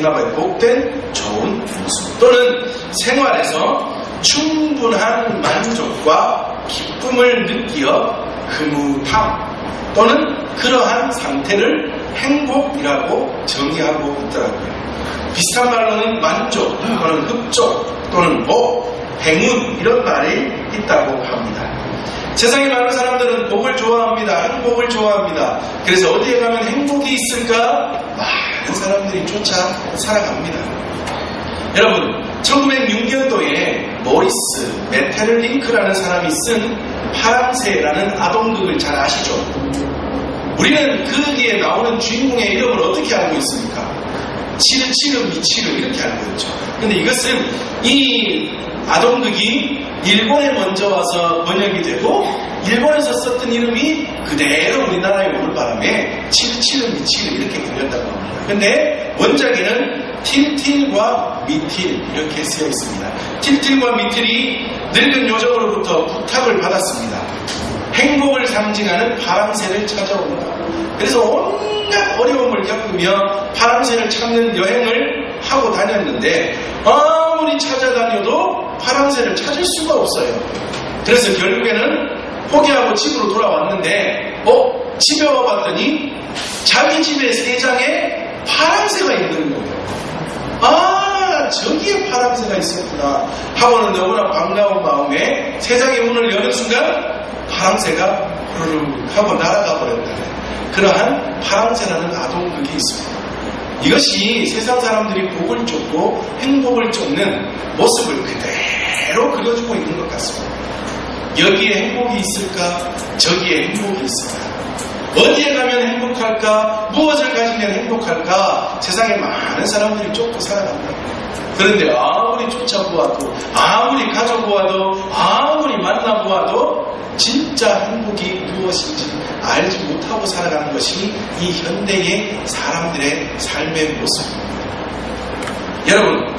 행하고 복된 좋은 모습 또는 생활에서 충분한 만족과 기쁨을 느끼어 흐뭇함 또는 그러한 상태를 행복이라고 정의하고 있더라고요. 비슷한 말로는 만족 또는 흡족 또는 복, 행운 이런 말이 있다고 합니다. 세상에 많은 사람들은 복을 좋아합니다. 행복을 좋아합니다. 그래서 어디에 가면 행복이 있을까? 많은 사람들이 쫓아 살아갑니다. 여러분, 1906년도에 모리스 메테를링크라는 사람이 쓴 파랑새라는 아동극을 잘 아시죠? 우리는 거기에 나오는 주인공의 이름을 어떻게 알고 있습니까? 치르치르 미치르 이렇게 알고 있죠. 근데 이것은 이 아동극이 일본에 먼저 와서 번역이 되고 일본에서 썼던 이름이 그대로 우리나라에 오는 바람에 치르치르 미치르 이렇게 불렸다고 합니다. 근데 원작에는 틸틸과 미틸 이렇게 쓰여 있습니다. 틸틸과 미틸이 늙은 요정으로부터 부탁을 받았습니다. 행복을 상징하는 파랑새를 찾아온다. 그래서 온갖 어려움을 겪으며 파랑새를 찾는 여행을 하고 다녔는데 아무리 찾아다녀도 파랑새를 찾을 수가 없어요. 그래서 결국에는 포기하고 집으로 돌아왔는데 집에 와봤더니 자기 집에 세장에 파랑새가 있는 거예요. 아, 저기에 파랑새가 있었구나 하고는 너무나 반가운 마음에 세장의 문을 여는 순간 파랑새가 후루룩 하고 날아가 버렸다. 그러한 파랑새라는 아동극이 있습니다. 이것이 세상 사람들이 복을 쫓고 행복을 쫓는 모습을 그대로 그려주고 있는 것 같습니다. 여기에 행복이 있을까? 저기에 행복이 있을까? 어디에 가면 행복할까? 무엇을 가지면 행복할까? 세상에 많은 사람들이 쫓고 살아간다. 그런데 아무리 쫓아보아도 아무리 가져보아도 아무리 만나보아도 진짜 행복이 무엇인지 알지 못하고 살아가는 것이 이 현대의 사람들의 삶의 모습입니다. 여러분,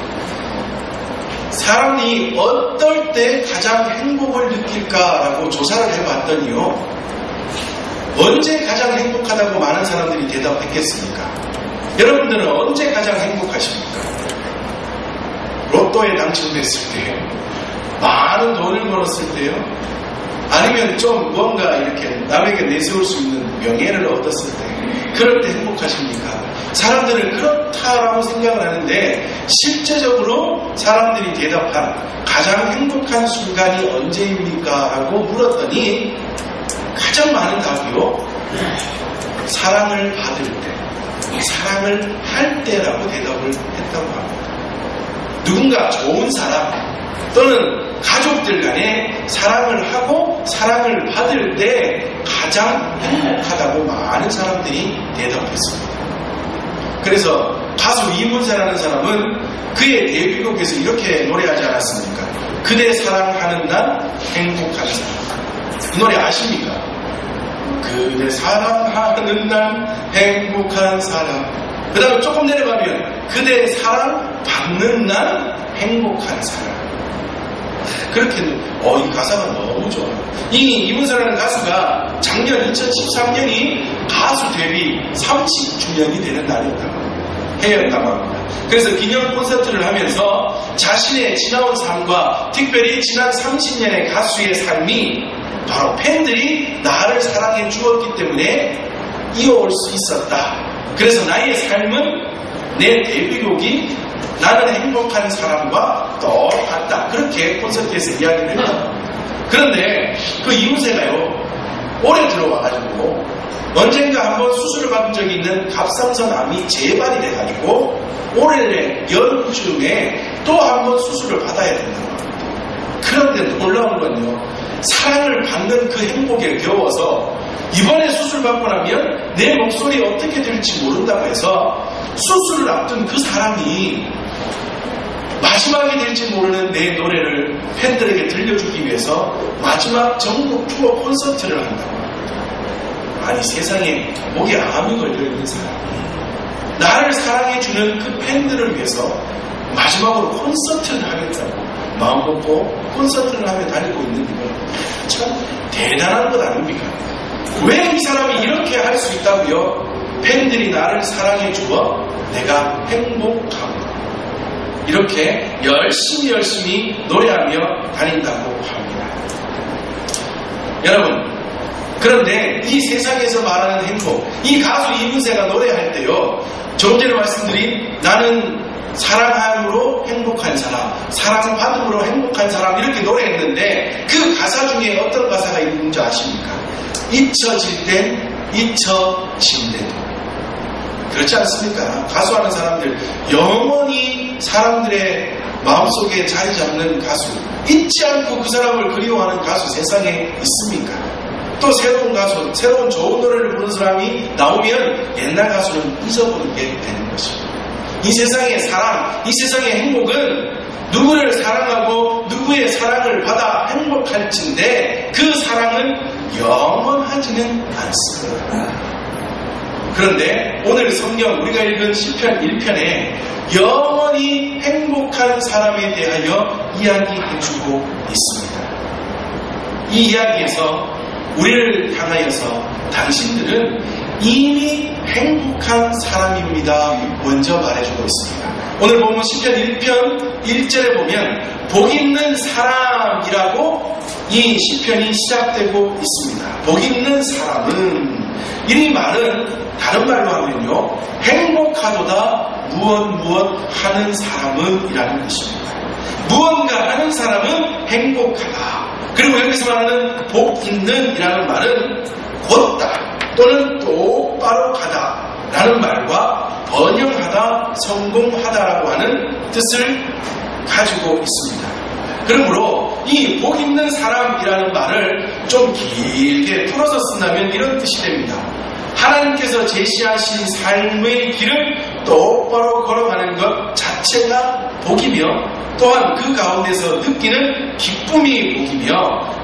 사람이 어떨 때 가장 행복을 느낄까라고 조사를 해봤더니요, 언제 가장 행복하다고 많은 사람들이 대답했겠습니까? 여러분들은 언제 가장 행복하십니까? 로또에 당첨됐을 때요? 많은 돈을 벌었을 때요? 아니면 좀 뭔가 이렇게 남에게 내세울 수 있는 명예를 얻었을 때, 그럴 때 행복하십니까? 사람들은 그렇다라고 생각을 하는데 실제적으로 사람들이 대답한 가장 행복한 순간이 언제입니까? 라고 물었더니 가장 많은 답이요, 사랑을 받을 때, 사랑을 할 때라고 대답을 했다고 합니다. 누군가 좋은 사람 또는 가족들 간에 사랑을 하고 사랑을 받을 때 가장 행복하다고 많은 사람들이 대답했습니다. 그래서 가수 이문세라는 사람은 그의 데뷔곡에서 이렇게 노래하지 않았습니까? 그대 사랑하는 날 행복한 사람. 이 노래 아십니까? 그대 사랑하는 날 행복한 사람. 그 다음에 조금 내려가면 그대 사랑 받는 날 행복한 사람. 그렇게 이 가사가 너무 좋아요. 이 이문세라는 가수가 작년 2013년이 가수 데뷔 30주년이 되는 날이었다고 해였다고 합니다. 그래서 기념 콘서트를 하면서 자신의 지나온 삶과 특별히 지난 30년의 가수의 삶이 바로 팬들이 나를 사랑해 주었기 때문에 이어올 수 있었다. 그래서 나의 삶은 내 데뷔곡이 나는 행복한 사람과 똑같다. 그렇게 콘서트에서 이야기를 했다. 그런데 그 이문세가요, 올해 들어와가지고 언젠가 한번 수술을 받은 적이 있는 갑상선암이 재발이 돼가지고 올해 여름쯤에 또 한번 수술을 받아야 된다고 합니다. 그런데 놀라운 건요, 사랑을 받는 그 행복에 겨워서 이번에 수술 받고 나면 내 목소리 어떻게 될지 모른다고 해서 수술을 앞둔 그 사람이 마지막이 될지 모르는 내 노래를 팬들에게 들려주기 위해서 마지막 전국 투어 콘서트를 한다고 합니다. 아니, 세상에 목에 암이 걸려있는 사람이 나를 사랑해주는 그 팬들을 위해서 마지막으로 콘서트를 하겠다고 마음 먹고 콘서트를 하며 다니고 있는 이건 참 대단한 것 아닙니까? 왜 이 사람이 이렇게 할 수 있다고요? 팬들이 나를 사랑해 주어 내가 행복하고 이렇게 열심히 노래하며 다닌다고 합니다. 여러분, 그런데 이 세상에서 말하는 행복, 이 가수 이문세가 노래할 때요, 조금 전에 말씀드린 나는 사랑함으로 행복한 사람, 사랑받음으로 행복한 사람 이렇게 노래했는데 그 가사 중에 어떤 가사가 있는지 아십니까? 잊혀질 땐 잊혀진대도. 그렇지 않습니까? 가수하는 사람들 영원히 사람들의 마음속에 자리 잡는 가수, 잊지 않고 그 사람을 그리워하는 가수 세상에 있습니까? 또 새로운 가수, 새로운 좋은 노래를 부르는 사람이 나오면 옛날 가수는 잊어버리게 되는 것입니다. 이 세상의 사랑, 이 세상의 행복은 누구를 사랑하고 누구의 사랑을 받아 행복할진데 그 사랑은 영원하지는 않습니다. 그런데 오늘 성경 우리가 읽은 시편 1편에 영원히 행복한 사람에 대하여 이야기해주고 있습니다. 이 이야기에서 우리를 향하여서 당신들은 이미 행복한 사람입니다. 먼저 말해주고 있습니다. 오늘 보면 시편 1편 1절에 보면 복 있는 사람이라고 이 시편이 시작되고 있습니다. 복 있는 사람은, 이 말은 다른 말로 하면요, 행복하도다 무엇 하는 사람은 이라는 것입니다. 무언가 하는 사람은 행복하다. 그리고 여기서 말하는 복 있는 이라는 말은 곧다 또는 똑바로 가다 라는 말과 번영하다, 성공하다라고 하는 뜻을 가지고 있습니다. 그러므로 이 복 있는 사람이라는 말을 좀 길게 풀어서 쓴다면 이런 뜻이 됩니다. 하나님께서 제시하신 삶의 길을 똑바로 걸어가는 것 자체가 복이며 또한 그 가운데서 느끼는 기쁨이 복이며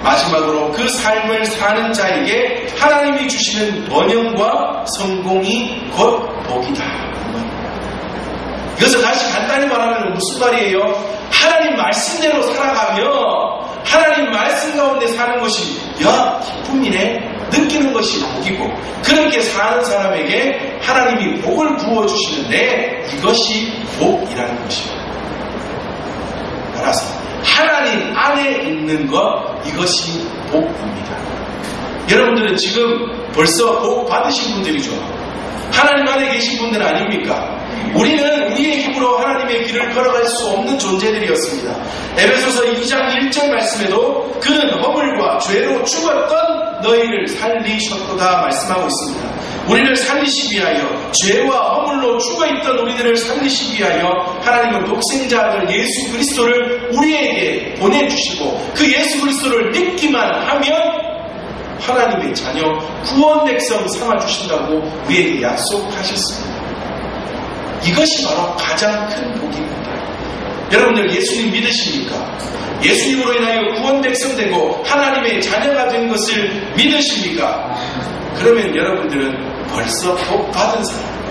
마지막으로 그 삶을 사는 자에게 하나님이 주시는 번영과 성공이 곧 복이다. 이것을 다시 간단히 말하면 무슨 말이에요? 하나님 말씀대로 살아가며 하나님 말씀 가운데 사는 것이 기쁨이네 느끼는 것이 복이고, 그렇게 사는 사람에게 하나님이 복을 부어주시는데 이것이 복이라는 것입니다. 따라서 하나님 안에 있는 것, 이것이 복입니다. 여러분들은 지금 벌써 복 받으신 분들이죠. 하나님 안에 계신 분들 아닙니까? 우리는 우리의 힘으로 하나님의 길을 걸어갈 수 없는 존재들이었습니다. 에베소서 2장 1절 말씀에도 그는 허물과 죄로 죽었던 너희를 살리셨도다 말씀하고 있습니다. 우리를 살리시기 위하여, 죄와 허물로 죽어있던 우리들을 살리시기 위하여 하나님은 독생자 아들 예수 그리스도를 우리에게 보내주시고 그 예수 그리스도를 믿기만 하면 하나님의 자녀 구원 백성 삼아주신다고 우리에게 약속하셨습니다. 이것이 바로 가장 큰 복입니다. 여러분들 예수님 믿으십니까? 예수님으로 인하여 구원 백성 되고 하나님의 자녀가 된 것을 믿으십니까? 그러면 여러분들은 벌써 복 받은 사람입니다.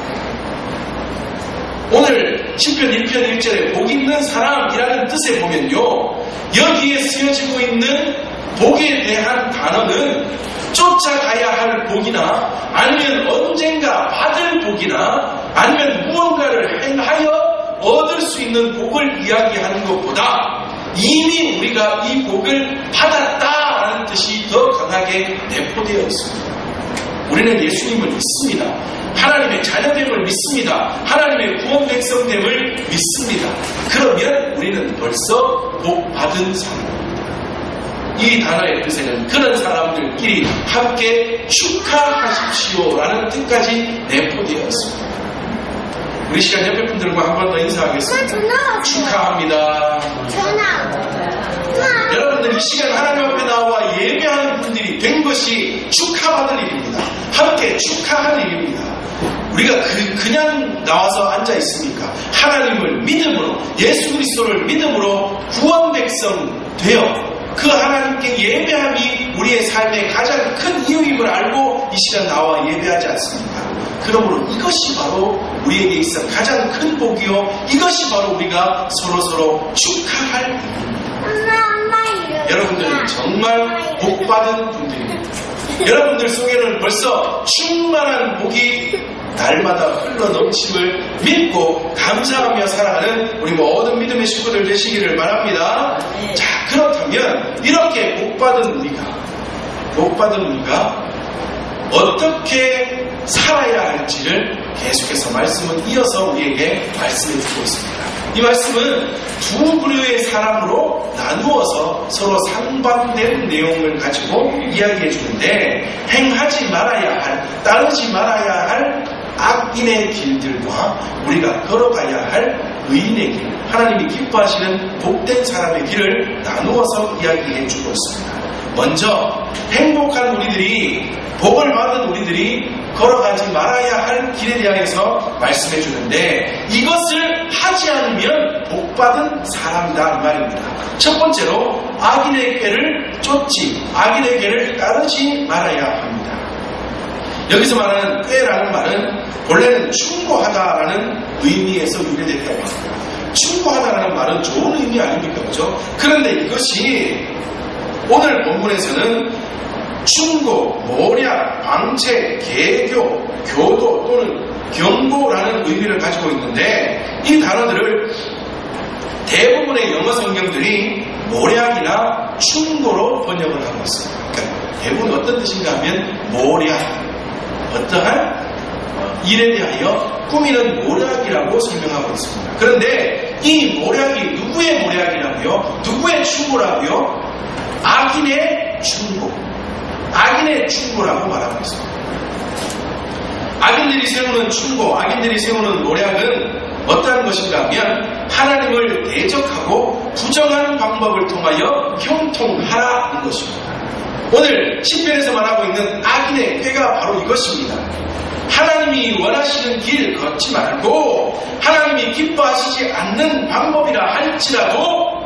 오늘 시편 1편 1절에 복 있는 사람이라는 뜻에 보면요, 여기에 쓰여지고 있는 복에 대한 단어는 쫓아가야 할 복이나 아니면 언젠가 받을 복이나 아니면 무언가를 행하여 얻을 수 있는 복을 이야기하는 것보다 이미 우리가 이 복을 받았다라는 뜻이 더 강하게 내포되어 있습니다. 우리는 예수님을 믿습니다. 하나님의 자녀됨을 믿습니다. 하나님의 구원 백성됨을 믿습니다. 그러면 우리는 벌써 복 받은 사람입니다. 이 단어의 뜻에는 그런 사람들끼리 함께 축하하십시오라는 뜻까지 내포되어 있습니다. 우리 시간 옆에 분들과 한 번 더 인사하겠습니다. 축하합니다. 여러분들 이 시간 하나님 앞에 나와 예배하는 분들이 된 것이 축하받을 일입니다. 함께 축하하는 일입니다. 우리가 그냥 나와서 앉아 있습니까? 하나님을 믿음으로, 예수 그리스도를 믿음으로 구원 백성 되어 그 하나님께 예배함이 우리의 삶의 가장 큰 이유임을 알고 이 시간 나와 예배하지 않습니까? 그러므로 이것이 바로 우리에게 있어 가장 큰 복이요, 이것이 바로 우리가 서로서로 축하할 일입니다. 여러분들은 정말 복받은 분들입니다. 여러분들 속에는 벌써 충만한 복이 날마다 흘러넘침을 믿고 감사하며 살아가는 우리 모든 하나님의 식구들 되시기를 바랍니다. 자, 그렇다면 이렇게 복받은 우리가 어떻게 살아야 할지를 계속해서 말씀은 이어서 우리에게 말씀해 주고 있습니다. 이 말씀은 두 부류의 사람으로 나누어서 서로 상반된 내용을 가지고 이야기해 주는데, 행하지 말아야 할, 따르지 말아야 할 악인의 길들과 우리가 걸어가야 할 의인의 길, 하나님이 기뻐하시는 복된 사람의 길을 나누어서 이야기해 주고 있습니다. 먼저 행복한 우리들이, 복을 받은 우리들이 걸어가지 말아야 할 길에 대해서 말씀해 주는데, 이것을 하지 않으면 복받은 사람이다 이 말입니다. 첫 번째로 악인의 꾀를 쫓지, 악인의 꾀를 따르지 말아야 합니다. 여기서 말하는 꾀라는 말은 본래는 충고하다라는 의미에서 유래됐다고 합니다. 충고하다라는 말은 좋은 의미 아닙니까? 그죠? 그런데 이것이 오늘 본문에서는 충고, 모략, 방책, 계교, 교도 또는 경고라는 의미를 가지고 있는데, 이 단어들을 대부분의 영어 성경들이 모략이나 충고로 번역을 하고 있습니다. 그러니까 대부분 어떤 뜻인가 하면 모략, 어떠한 일에 대하여 꾸미는 모략이라고 설명하고 있습니다. 그런데 이 모략이 누구의 모략이라고요? 누구의 충고라고요? 악인의 충고, 악인의 충고라고 말하고 있습니다. 악인들이 세우는 충고, 악인들이 세우는 모략은 어떠한 것인가 하면 하나님을 대적하고 부정한 방법을 통하여 형통하라는 것입니다. 오늘 시편에서 말하고 있는 악인의 꾀가 바로 이것입니다. 하나님이 원하시는 길 걷지 말고 하나님이 기뻐하시지 않는 방법이라 할지라도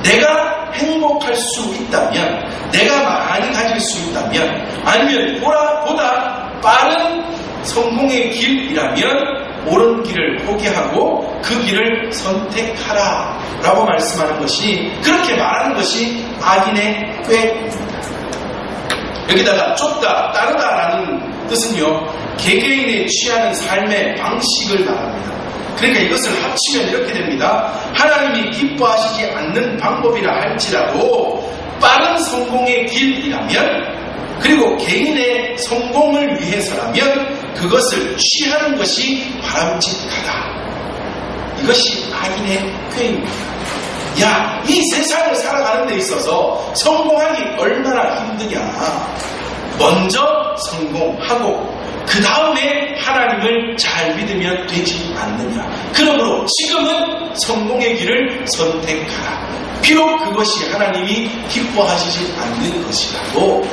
내가 행복할 수 있다면, 내가 많이 가질 수 있다면, 아니면 보다 빠른 성공의 길이라면 옳은 길을 포기하고 그 길을 선택하라 라고 말씀하는 것이, 그렇게 말하는 것이 악인의 꾀입니다. 여기다가 쫓다, 따르다라는 뜻은요, 개개인이 취하는 삶의 방식을 말합니다. 그러니까 이것을 합치면 이렇게 됩니다. 하나님이 기뻐하시지 않는 방법이라 할지라도 빠른 성공의 길이라면, 그리고 개인의 성공을 위해서라면 그것을 취하는 것이 바람직하다. 이것이 악인의 꾀입니다. 야, 이 세상을 살아가는 데 있어서 성공하기 얼마나 힘드냐. 먼저 성공하고 그 다음에 하나님을 잘 믿으면 되지 않느냐. 그러므로 지금은 성공의 길을 선택하라. 비록 그것이 하나님이 기뻐하시지 않는 것이라도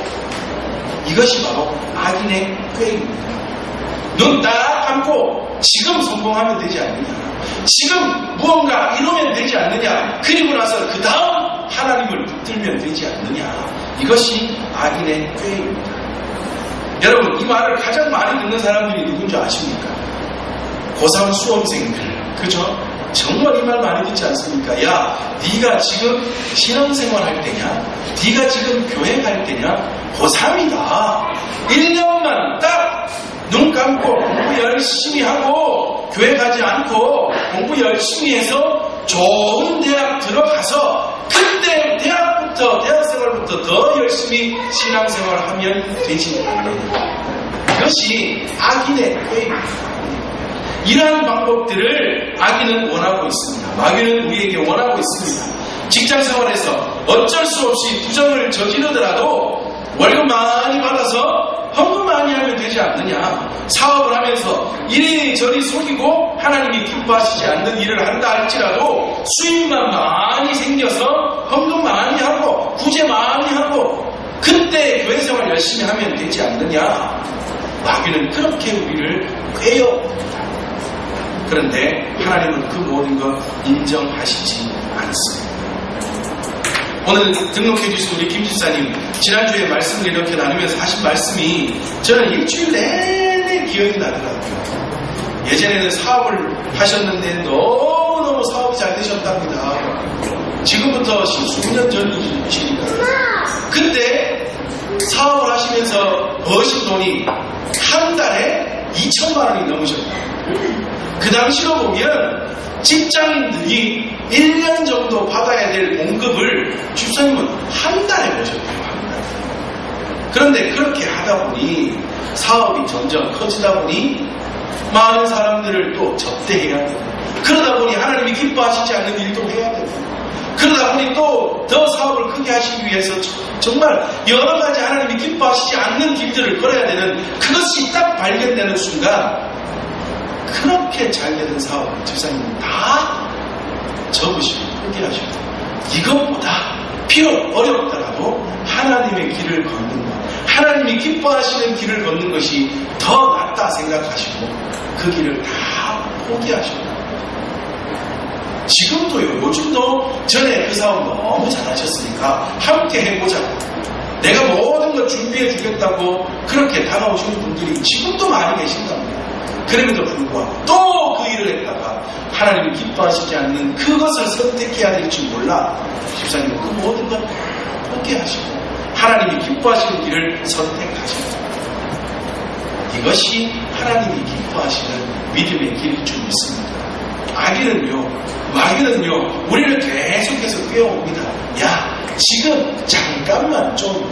이것이 바로 악인의 꾀입니다. 눈 딱 감고 지금 성공하면 되지 않느냐, 지금 무언가 이루면 되지 않느냐, 그리고 나서 그 다음 하나님을 붙들면 되지 않느냐. 이것이 악인의 꾀입니다. 여러분, 이 말을 가장 많이 듣는 사람들이 누군지 아십니까? 고3 수험생들, 그죠? 정말 이 말 많이 듣지 않습니까? 야, 네가 지금 신앙생활 할 때냐? 네가 지금 교회 갈 때냐? 고3이다. 1년만 딱 눈 감고 공부 열심히 하고 교회 가지 않고 공부 열심히 해서 좋은 대학 들어가서 그때 대학생활부터 더 열심히 신앙생활을 하면 되지 않느냐. 이것이 악인의 꾀입니다. 이러한 방법들을 악인은 원하고 있습니다. 마귀는 우리에게 원하고 있습니다. 직장생활에서 어쩔 수 없이 부정을 저지르더라도 월급 많이 받아서 헌금 많이 하면 되지 않느냐. 사업을 하면서 이리저리 속이고 하나님이 기뻐하시지 않는 일을 한다 할지라도 수입만 많이 생겨서 헌금 많이 하고 구제 많이 하고 그때 교회생활 열심히 하면 되지 않느냐. 마귀는 그렇게 우리를 꾀어옵니다. 그런데 하나님은 그 모든 것 인정하시지 않습니다. 오늘 등록해 주신 우리 김 집사님, 지난주에 말씀을 이렇게 나누면서 하신 말씀이 저는 일주일 내내 기억이 나더라고요. 예전에는 사업을 하셨는데 너무너무 사업이 잘 되셨답니다. 지금부터 10수년 전이시니까. 그때 사업을 하시면서 버신 돈이 한 달에 2천만 원이 넘으셨다. 그 당시로 보면 직장인들이 1년 정도 받아야 될 봉급을 집사님은 한 달에 보셨대요. 한 달에. 그런데 그렇게 하다 보니 사업이 점점 커지다 보니 많은 사람들을 또 접대해야 되고, 그러다 보니 하나님이 기뻐하시지 않는 일도 해야 되고, 그러다 보니 또 더 사업을 크게 하시기 위해서 정말 여러 가지 하나님이 기뻐하시지 않는 길들을 걸어야 되는, 그것이 딱 발견되는 순간 그렇게 잘 되는 사업을 집사님은 다 접으시고 포기하시고, 이것보다 비록 어렵더라도 하나님의 길을 걷는 것, 하나님이 기뻐하시는 길을 걷는 것이 더 낫다 생각하시고 그 길을 다 포기하시고, 지금도요, 요즘도 전에 그 사업 너무 잘하셨으니까 함께 해보자고, 내가 모든 걸 준비해 주겠다고 그렇게 다가오시는 분들이 지금도 많이 계신답니다. 그럼에도 불구하고 또 그 일을 했다가 하나님이 기뻐하시지 않는 그것을 선택해야 될지 몰라 집사님은 그 모든 걸 포기하시고 하나님이 기뻐하시는 길을 선택하십니다. 이것이 하나님이 기뻐하시는 믿음의 길일 줄 믿습니다. 마귀는요 우리를 계속해서 꿰어옵니다. 야, 지금 잠깐만 좀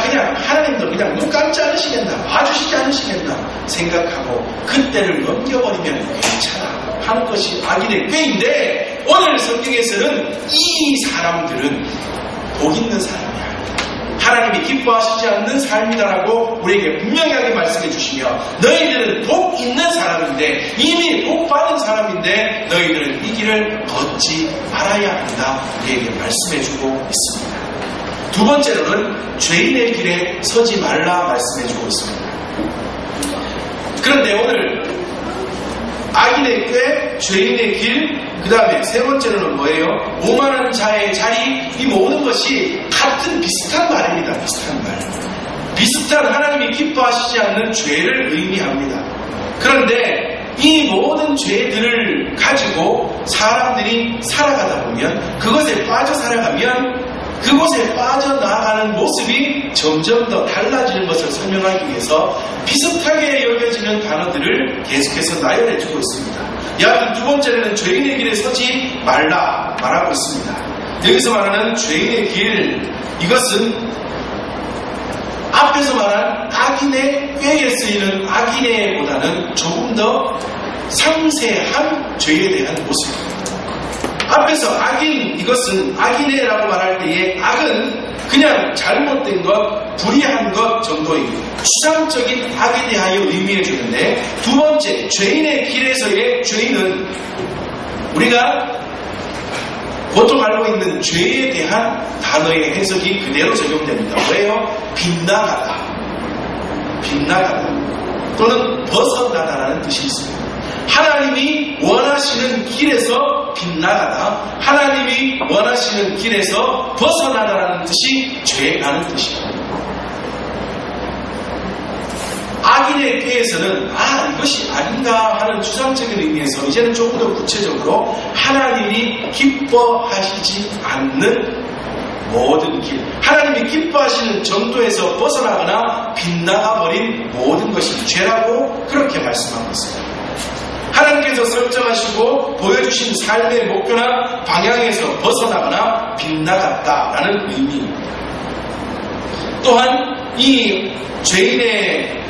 그냥 하나님도 그냥 눈 감지 않으시겠나, 봐주시지 않으시겠나 생각하고 그때를 넘겨버리면 괜찮아 하는 것이 악인의 꾀인데, 오늘 성경에서는 이 사람들은 복 있는 사람이야, 하나님이 기뻐하시지 않는 삶이다라고 우리에게 분명하게 말씀해 주시며, 너희들은 복 있는 사람인데, 이미 복 받은 사람인데 너희들은 이 길을 걷지 말아야 한다 우리에게 말씀해 주고 있습니다. 두 번째로는 죄인의 길에 서지 말라 말씀해 주고 있습니다. 그런데 오늘 악인의 꾀, 죄인의 길, 그 다음에 세 번째로는 뭐예요? 오만한 자의 자리, 이 모든 것이 같은 비슷한 말입니다. 비슷한 하나님이 기뻐하시지 않는 죄를 의미합니다. 그런데 이 모든 죄들을 가지고 사람들이 살아가다 보면, 그것에 빠져 살아가면 그곳에 빠져나가는 모습이 점점 더 달라지는 것을 설명하기 위해서 비슷하게 여겨지는 단어들을 계속해서 나열해주고 있습니다. 여하튼 두 번째는 죄인의 길에 서지 말라 말하고 있습니다. 여기서 말하는 죄인의 길, 이것은 앞에서 말한 악인의 꾀에 쓰이는 악인의보다는 조금 더 상세한 죄에 대한 모습입니다. 앞에서 악인, 이것은 악인의라고 말할 때의 악은 그냥 잘못된 것, 불의한 것 정도의 추상적인 악에 대하여 의미해 주는데, 두 번째 죄인의 길에서의 죄인은 우리가 보통 알고 있는 죄에 대한 단어의 해석이 그대로 적용됩니다. 왜요? 빗나가다 또는 벗어나다라는 뜻이 있습니다. 하나님이 원하시는 길에서 빗나가다, 하나님이 원하시는 길에서 벗어나다라는 뜻이 죄라는 뜻입니다. 악인의 꾀에서는 이것이 아닌가 하는 추상적인 의미에서 이제는 조금 더 구체적으로 하나님이 기뻐하시지 않는 모든 길, 하나님이 기뻐하시는 정도에서 벗어나거나 빗나가버린 모든 것이 죄라고 그렇게 말씀하고 있습니다. 하나님께서 설정하시고 보여주신 삶의 목표나 방향에서 벗어나거나 빗나갔다라는 의미입니다. 또한 이 죄인의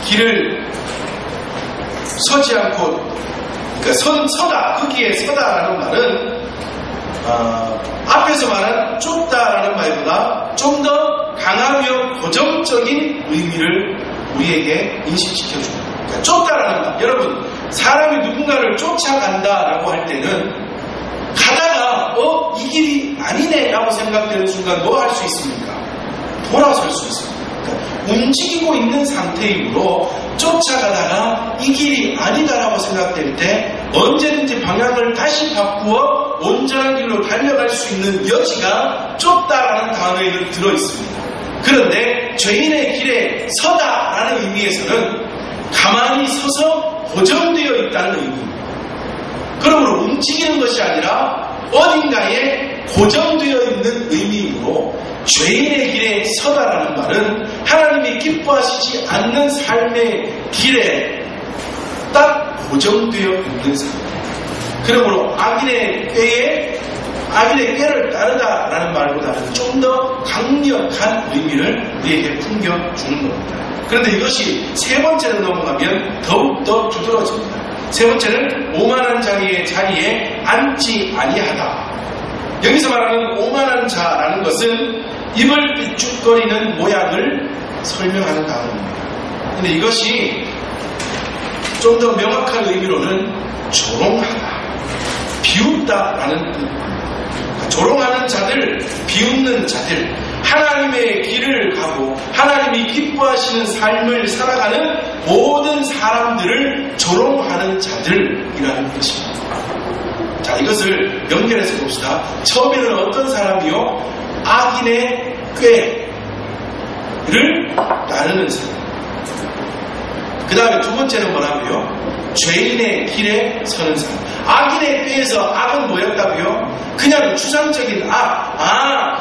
길을 서지 않고, 그러니까 서다, 거기에 서다라는 말은 앞에서 말한 좁다라는 말보다 좀 더 강하며 고정적인 의미를 우리에게 인식시켜줍니다. 그러니까 좁다라는 말, 여러분 사람이 누군가를 쫓아간다라고 할 때는 가다가 이 길이 아니네 라고 생각되는 순간 뭐 할 수 있습니까? 돌아설 수 있습니다. 그러니까 움직이고 있는 상태이므로 쫓아가다가 이 길이 아니다라고 생각될 때 언제든지 방향을 다시 바꾸어 온전한 길로 달려갈 수 있는 여지가 좁다라는 단어에는 들어있습니다. 그런데 죄인의 길에 서다라는 의미에서는 가만히 서서 고정되어 있다는 의미입니다. 그러므로 움직이는 것이 아니라 어딘가에 고정되어 있는 의미이므로 죄인의 길에 서다라는 말은 하나님이 기뻐하시지 않는 삶의 길에 딱 고정되어 있는 상태, 그러므로 악인의 꾀를 따르다라는 말보다는 좀 더 강력한 의미를 우리에게 풍겨주는 겁니다. 그런데 이것이 세 번째로 넘어가면 더욱더 두드러집니다. 세 번째는 오만한 자리에 앉지 아니하다. 여기서 말하는 오만한 자라는 것은 입을 삐죽거리는 모양을 설명하는 단어입니다. 근데 이것이 좀 더 명확한 의미로는 조롱하다, 비웃다라는 뜻입니다. 조롱하는 자들, 비웃는 자들, 하나님의 길을 가고 하나님이 기뻐하시는 삶을 살아가는 모든 사람들을 조롱하는 자들이라는 것입니다. 자, 이것을 연결해서 봅시다. 처음에는 어떤 사람이요? 악인의 꾀를 따르는 사람. 그 다음에 두 번째는 뭐라고요? 죄인의 길에 서는 사람. 악인의 꾀에서 악은 뭐였다고요? 그냥 추상적인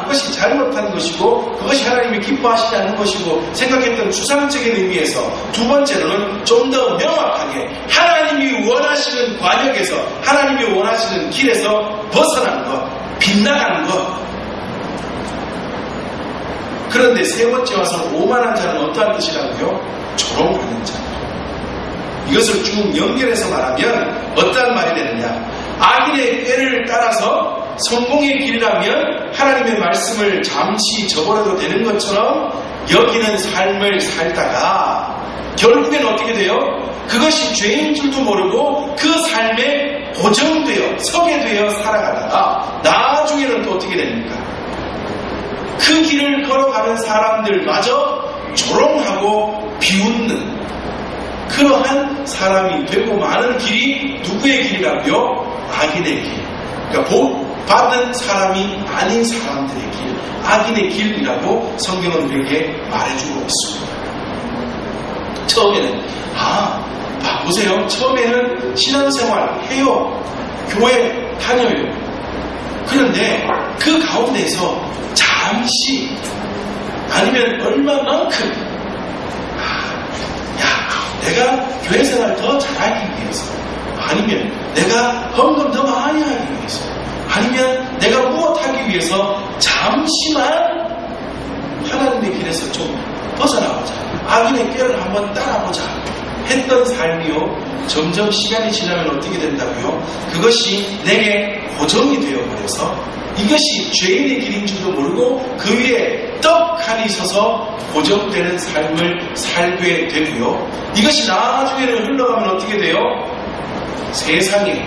그것이 잘못한 것이고 그것이 하나님이 기뻐하시지 않는 것이고 생각했던 추상적인 의미에서 두 번째로는 좀 더 명확하게 하나님이 원하시는 관역에서 하나님이 원하시는 길에서 벗어난 것, 빗나간 것. 그런데 세 번째 와서 오만한 자는 어떠한 뜻이라고요? 조롱하는 자. 이것을 쭉 연결해서 말하면 어떠한 말이 되느냐? 악인의 꾀를 따라서 성공의 길이라면 하나님의 말씀을 잠시 저버려도 되는 것처럼 여기는 삶을 살다가 결국엔 어떻게 돼요? 그것이 죄인 줄도 모르고 그 삶에 고정되어 서게 되어 살아가다가 나중에는 또 어떻게 됩니까? 그 길을 걸어가는 사람들마저 조롱하고 비웃는 그러한 사람이 되고 마는 길이 누구의 길이라고요? 악인의 길. 그러니까 복 받는 사람이 아닌 사람들의 길, 악인의 길이라고 성경은 우리에게 말해주고 있습니다. 처음에는 보세요. 처음에는 신앙생활 해요. 교회 다녀요. 그런데 그 가운데서 잠시 아니면 얼마만큼 내가 교회 생활 더 잘하기 위해서, 아니면 내가 헌금 더 많이 하기 위해서, 아니면 내가 무엇하기 위해서 잠시만 하나님의 길에서 좀 벗어나보자, 악인의 꾀를 한번 따라보자 했던 삶이요, 점점 시간이 지나면 어떻게 된다고요? 그것이 내게 고정이 되어버려서 이것이 죄인의 길인 줄도 모르고 그 위에 떡하니 서서 고정되는 삶을 살게 되고요. 이것이 나중에는 흘러가면 어떻게 돼요? 세상에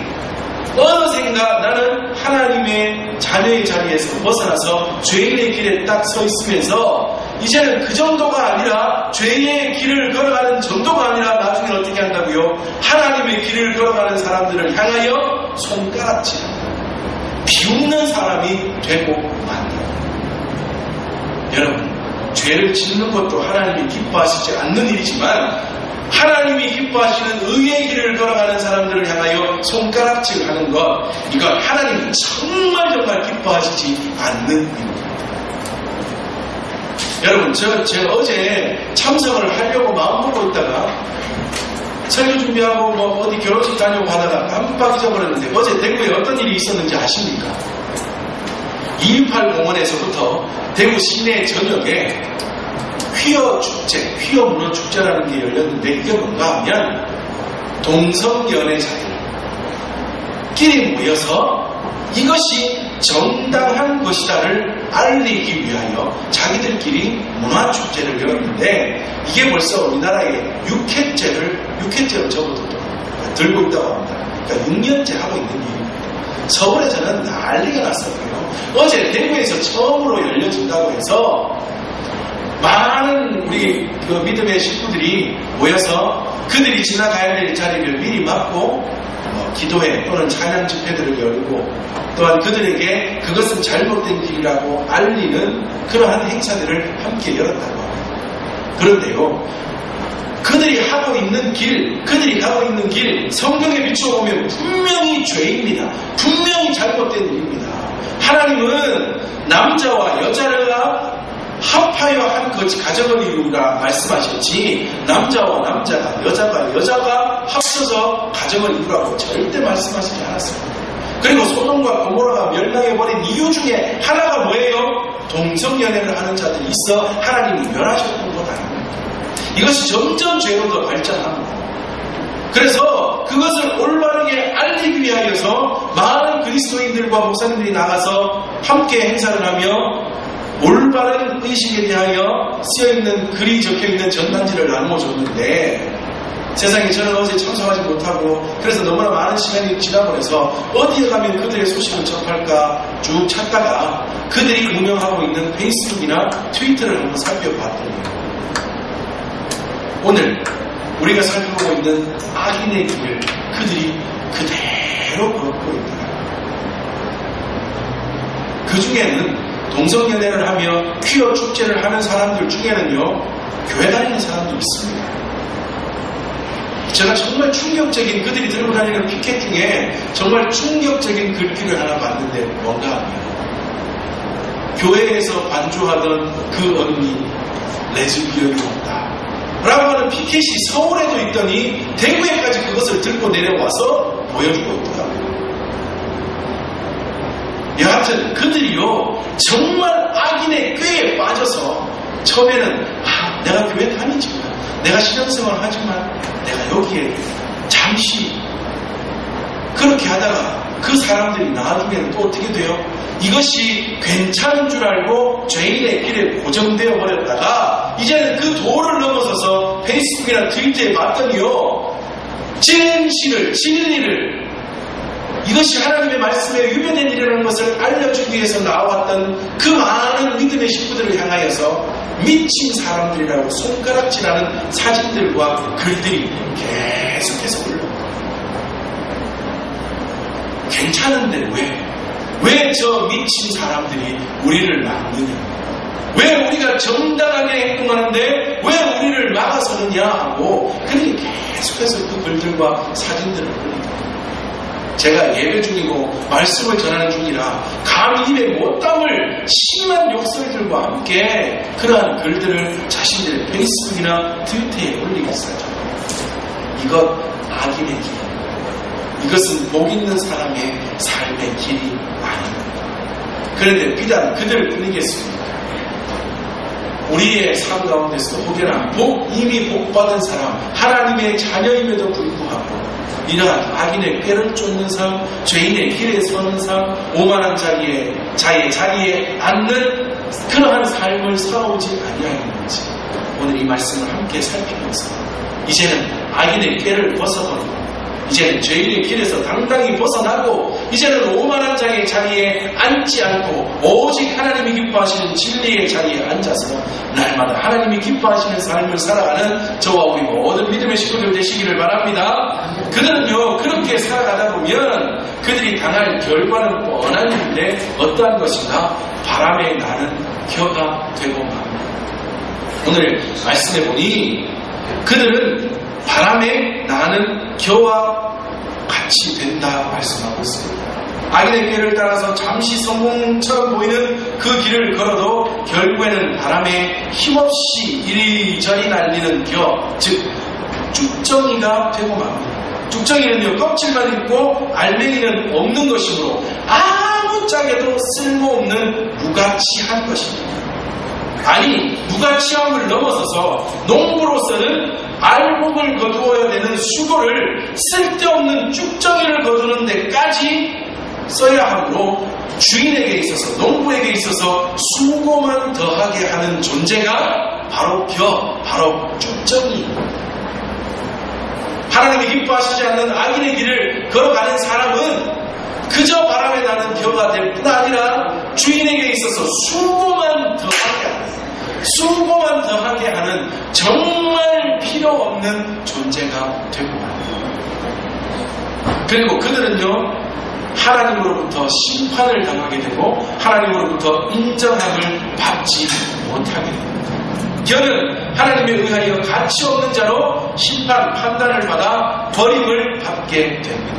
어느샌가 나는 하나님의 자녀의 자리에서 벗어나서 죄인의 길에 딱 서 있으면서 이제는 그 정도가 아니라 죄의 길을 걸어가는 정도가 아니라 나중에 어떻게 한다고요? 하나님의 길을 걸어가는 사람들을 향하여 손가락질, 비웃는 사람이 되고 만다. 여러분, 죄를 짓는 것도 하나님이 기뻐하시지 않는 일이지만 하나님이 기뻐하시는 의의 길을 걸어가는 사람들을 향하여 손가락질하는 것, 이건 하나님이 정말 기뻐하시지 않는 일입니다. 여러분, 제가 어제 참석을 하려고 마음먹고 있다가 설교 준비하고 어디 결혼식 다녀오고 하다가 깜빡 잊어버렸는데 어제 대구에 어떤 일이 있었는지 아십니까? 268 공원에서부터 대구 시내 전역에 퀴어 축제, 퀴어 문화 축제라는 게 열렸는데 이게 뭔가 하면 동성연애자들끼리 모여서 이것이 정당한 것이다를 알리기 위하여 자기들끼리 문화축제를 열었는데 이게 벌써 우리나라에 6회째로 접어도 들고 있다고 합니다. 그러니까 6년째 하고 있는 일입니다. 서울에서는 난리가 났었고요. 어제 대구에서 처음으로 열려진다고 해서 많은 우리 그 믿음의 식구들이 모여서 그들이 지나가야 될 자리를 미리 막고 기도회 또는 찬양 집회들을 열고 또한 그들에게 그것은 잘못된 길이라고 알리는 그러한 행사들을 함께 열었다고 합니다. 그런데요, 그들이 가고 있는 길, 성경에 비춰보면 분명히 죄입니다. 분명히 잘못된 일입니다. 하나님은 남자와 여자가 합하여 한 가정을 이루라 말씀하셨지 남자와 남자가 여자가 합쳐서 가정을 이루라고 절대 말씀하시지 않았습니다. 그리고 소돔과 고모라가 멸망해버린 이유 중에 하나가 뭐예요? 동성연애를 하는 자들이 있어 하나님이 멸하셨던 것 아닙니까? 이것이 점점 죄로 더 발전합니다. 그래서 그것을 올바르게 알리기 위하여서 많은 그리스도인들과 목사님들이 나가서 함께 행사를 하며 올바른 의식에 대하여 쓰여있는 글이 적혀있는 전단지를 나누어줬는데 세상에 저는 어제 참석하지 못하고 그래서 너무나 많은 시간이 지나버려서 어디에 가면 그들의 소식을 접할까 쭉 찾다가 그들이 운영하고 있는 페이스북이나 트위터를 한번 살펴봤더니 오늘 우리가 살펴보고 있는 악인의 길을 그들이 그대로 걷고 있다. 그 중에는 동성연애를 하며 퀴어 축제를 하는 사람들 중에는요 교회 다니는 사람도 있습니다. 제가 정말 충격적인 그들이 들고 다니는 피켓 중에 정말 충격적인 글귀를 하나 봤는데 뭔가 하면 교회에서 반주하던 그 언니 레즈비언이 없다 라고 하는 피켓이 서울에도 있더니 대구에까지 그것을 들고 내려와서 보여주고 있더라고요. 여하튼 그들이요 정말 악인의 꾀에 빠져서 처음에는 내가 교회 다니지만 내가 신앙생활 하지만 내가 여기에 잠시 그렇게 하다가 그 사람들이 나중에는 또 어떻게 돼요? 이것이 괜찮은 줄 알고 죄인의 길에 고정되어 버렸다가 이제는 그 도를 넘어서서 페이스북이나 트위터에 봤더니요 진실을 진리를 이것이 하나님의 말씀에 유배된 일이라는 것을 알려주기 위해서 나왔던 그 많은 믿음의 식구들을 향하여서 미친 사람들이라고 손가락질하는 사진들과 글들이 계속해서 올라옵니다. 괜찮은데 왜 저 미친 사람들이 우리를 막느냐? 왜 우리가 정당하게 행동하는데 왜 우리를 막아서느냐 하고 그들이 계속해서 그 글들과 사진들을 올립니다. 제가 예배 중이고 말씀을 전하는 중이라 감히 입에 못 담을 심한 욕설들과 함께 그러한 글들을 자신들의 페이스북이나 트위터에 올리겠어요. 이것 악인의 길, 이것은 복 있는 사람의 삶의 길이 아닙니다. 그런데 비단 그들을 뿐이겠습니까? 우리의 삶 가운데서도 혹여나 이미 복받은 사람, 하나님의 자녀임에도 불구하고 이러한 악인의 꾀를 쫓는 삶, 죄인의 길에 서는 삶, 오만한 자리에 앉는 그러한 삶을 살아오지 아니하였는지 오늘 이 말씀을 함께 살피면서 이제는 악인의 꾀를 벗어버리고 이제는 죄인의 길에서 당당히 벗어나고 이제는 오만한 자리에 앉지 않고 오직 하나님이 기뻐하시는 진리의 자리에 앉아서 날마다 하나님이 기뻐하시는 삶을 살아가는 저와 우리 모든 믿음의 식구들 되시기를 바랍니다. 그들은요 그렇게 살아가다 보면 그들이 당할 결과는 뻔한 일인데 어떠한 것인가? 바람에 나는 겨가 되고 맙니다. 오늘 말씀해 보니 그들은 바람에 나는 겨와 같이 된다 말씀하고 있습니다. 악인의 길을 따라서 잠시 성공처럼 보이는 그 길을 걸어도 결국에는 바람에 힘없이 이리저리 날리는 겨, 즉 쭉정이가 되고 맙니다. 쭉정이는요 껍질만 있고 알맹이는 없는 것이므로 아무짝에도 쓸모없는 무가치한 것입니다. 아니 무가치함을 넘어서서 농부로서는 알곡을 거두어야 되는 수고를 쓸데없는 쭉정이를 거두는 데까지 써야 하므로 주인에게 있어서 농부에게 있어서 수고만 더하게 하는 존재가 바로 바로 쭉정이입니다. 하나님이 기뻐하시지 않는 악인의 길을 걸어가는 사람은 그저 바람에 나는 겨가 될 뿐 아니라 주인에게 있어서 수고만 더하게 하는 정말 필요 없는 존재가 되고 맙니다. 그리고 그들은요 하나님으로부터 심판을 당하게 되고 하나님으로부터 인정함을 받지 못하게 됩니다. 겨는 하나님에 의하여 가치 없는 자로 심판 판단을 받아 버림을 받게 됩니다.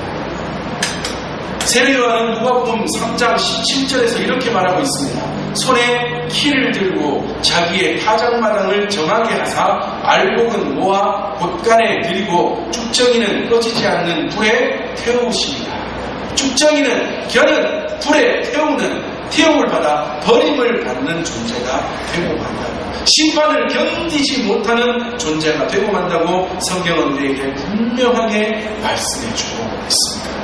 세례요한은 누가복음 3장 17절에서 이렇게 말하고 있습니다. 손에 키를 들고 자기의 타작마당을 정하게 하사 알곡은 모아 곳간에 들이고 쭉정이는 꺼지지 않는 불에 태우십니다. 쭉정이는 겨는 불에 태움을 받아 버림을 받는 존재가 되고 만다고, 심판을 견디지 못하는 존재가 되고 만다고 성경은 우리에게 분명하게 말씀해주고 있습니다.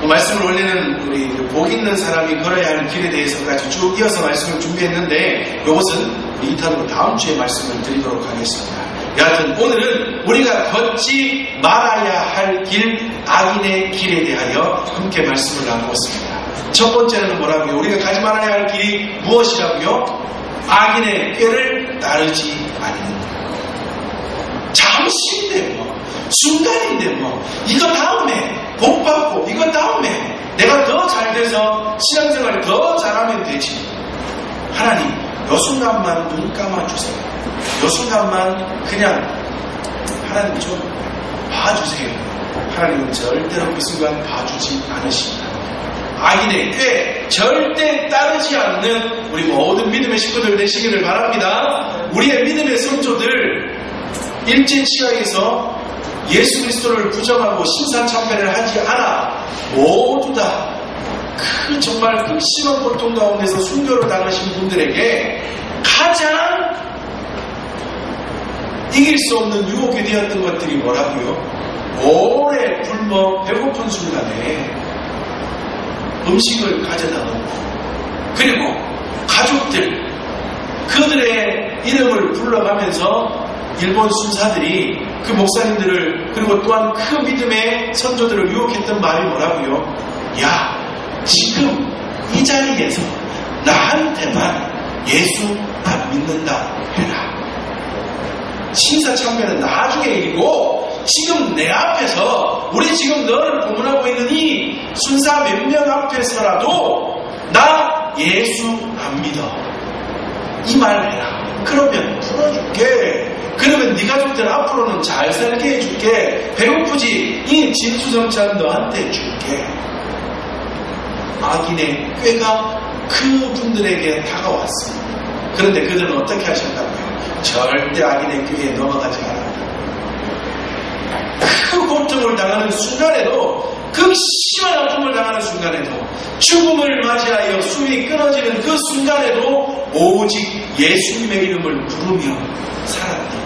말씀을 올리는 우리 복 있는 사람이 걸어야 하는 길에 대해서까지 쭉 이어서 말씀을 준비했는데, 이것은 우리 2탄으로 다음 주에 말씀을 드리도록 하겠습니다. 여하튼 오늘은 우리가 걷지 말아야 할 길, 악인의 길에 대하여 함께 말씀을 나누었습니다. 첫 번째는 뭐라고요? 우리가 가지 말아야 할 길이 무엇이라고요? 악인의 꾀를 따르지 않는 것. 잠시인데 순간인데 이거 다음에 복 받고 이거 다음에 내가 더 잘 돼서 신앙생활을 더 잘하면 되지. 하나님, 요 순간만 눈 감아주세요. 요 순간만 그냥 하나님 좀 봐주세요. 하나님은 절대로 그 순간 봐주지 않으십니다. 악인의 꾀 절대 따르지 않는 우리 모든 믿음의 식구들 되시기를 바랍니다. 우리의 믿음의 성도들, 일제치하에서 예수 그리스도를 부정하고 심사참배를 하지 않아 모두 다 정말 극심한 고통 가운데서 순교를 당하신 분들에게 가장 이길 수 없는 유혹이 되었던 것들이 뭐라고요? 오래 굶어 배고픈 순간에 음식을 가져다 놓고, 그리고 가족들, 그들의 이름을 불러가면서 일본 순사들이 그 목사님들을, 그리고 또한 그 믿음의 선조들을 유혹했던 말이 뭐라고요? 야, 지금 이 자리에서 나한테만 예수 안 믿는다 해라. 심사참배는 나중에 일이고, 지금 내 앞에서, 우리 지금 너를 고문하고 있는 이 순사 몇 명 앞에서라도 나 예수 안 믿어, 이 말 해라. 그러면 풀어줄게. 그러면 네 가족들 앞으로는 잘 살게 해줄게. 배고프지? 이 진수성찬 너한테 줄게. 악인의 꾀가 그분들에게 다가왔습니다. 그런데 그들은 어떻게 하셨다고요? 절대 악인의 꾀에 넘어가지 않았다. 그 고통을 당하는 순간에도, 극심한 아픔을 당하는 순간에도, 죽음을 맞이하여 숨이 끊어지는 그 순간에도 오직 예수님의 이름을 부르며 살았다.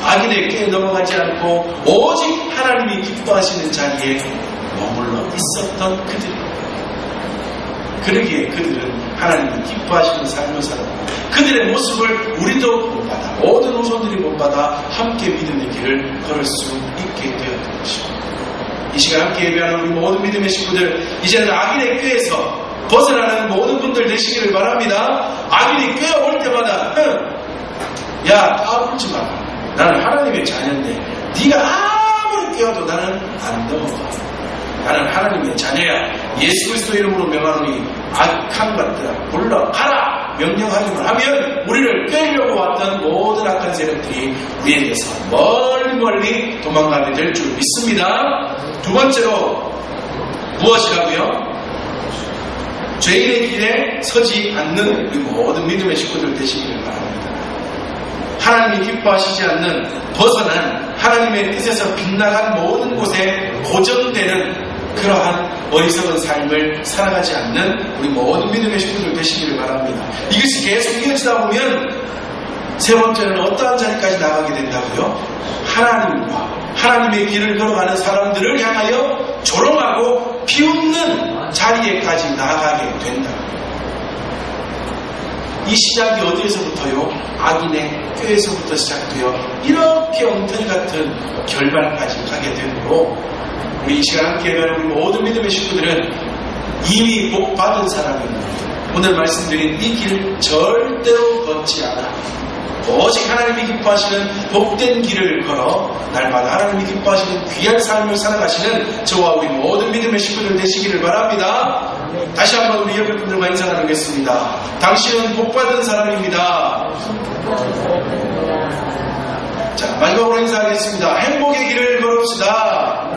악인의 꾀에 넘어가지 않고 오직 하나님이 기뻐하시는 자리에 머물러 있었던 그들. 그러기에 그들은 하나님이 기뻐하시는 삶을 살았고, 그들의 모습을 우리도 본받아, 모든 후손들이 본받아 함께 믿음의 길을 걸을 수 있게 되었던 것입니다. 이 시간 함께 예배하는 우리 모든 믿음의 식구들, 이제는 악인의 꾀에서 벗어나는 모든 분들 되시기를 바랍니다. 악인이 꾀어올 때마다 야, 까불지 마라. 나는 하나님의 자녀인데 네가 아무리 꾀어도 나는 안 넘어가. 나는 하나님의 자녀야. 예수 그리스도 이름으로 명하노니 악한 것들아 물러가라 명령하기만 하면 우리를 꿰려고 왔던 모든 악한 세력들이 우리에게서 멀리 도망가게 될 줄 믿습니다. 두 번째로 무엇이라고요? 죄인의 길에 서지 않는 우리 모든 믿음의 식구들 되시기를 바랍니다. 하나님이 기뻐하시지 않는, 벗어난 하나님의 뜻에서 빗나간 모든 곳에 고정되는 그러한 어리석은 삶을 살아가지 않는 우리 모든 믿음의 식구들 되시기를 바랍니다. 이것이 계속 이어지다 보면 세 번째는 어떠한 자리까지 나가게 된다고요? 하나님의 길을 걸어가는 사람들을 향하여 조롱하고 비웃는 자리에까지 나아가게 된다. 이 시작이 어디에서부터요? 악인의 꾀에서부터 시작되어 이렇게 엉터리 같은 결말까지 가게 되므로 우리 이 시간 함께 예배하는 우리 모든 믿음의 식구들은 이미 복 받은 사람입니다. 오늘 말씀드린 이 길 절대로 걷지 않아 오직 하나님이 기뻐하시는 복된 길을 걸어 날마다 하나님이 기뻐하시는 귀한 삶을 살아가시는 저와 우리 모든 믿음의 식구들 되시기를 바랍니다. 다시 한번 우리 옆에 분들과 인사 나누겠습니다. 당신은 복받은 사람입니다. 자, 마지막으로 인사하겠습니다. 행복의 길을 걸읍시다.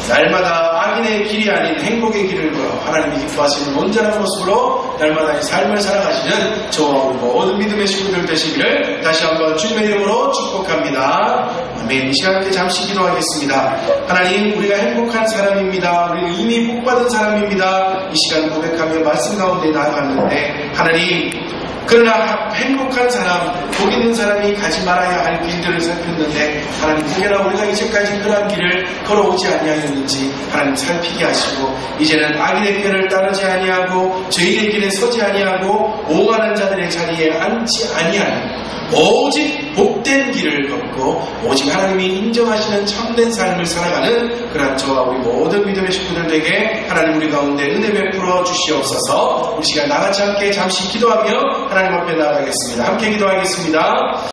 날마다 악인의 길이 아닌 행복의 길을 걸어 하나님이 기뻐하시는 온전한 모습으로 날마다 이 삶을 살아가시는 저와 우리 모든 믿음의 식구들 되시기를 다시 한번 주님의 이름으로 축복합니다. 아멘. 이 시간 함께 잠시 기도하겠습니다. 하나님, 우리가 행복한 사람입니다. 우리는 이미 복받은 사람입니다. 이 시간 고백하며 말씀 가운데 나아갔는데 하나님, 그러나 행복한 사람, 복 있는 사람이 가지 말아야 할 길들을 살폈는데 하나님, 혹여나 우리가 이제까지 그러한 길을 걸어오지 아니하였는지 하나님 살피게 하시고 이제는 악인의 편을 따르지 아니하고 죄인의 길에 서지 아니하고 오만한 자들의 자리에 앉지 아니하는 오직 복된 길을 걷고 오직 하나님이 인정하시는 참된 삶을 살아가는 그런 저와 우리 모든 믿음의 식구들에게 하나님 우리 가운데 은혜 베풀어 주시옵소서. 우리 시간 나같이 함께 잠시 기도하며 하나님 앞에 나아가겠습니다. 함께 기도하겠습니다.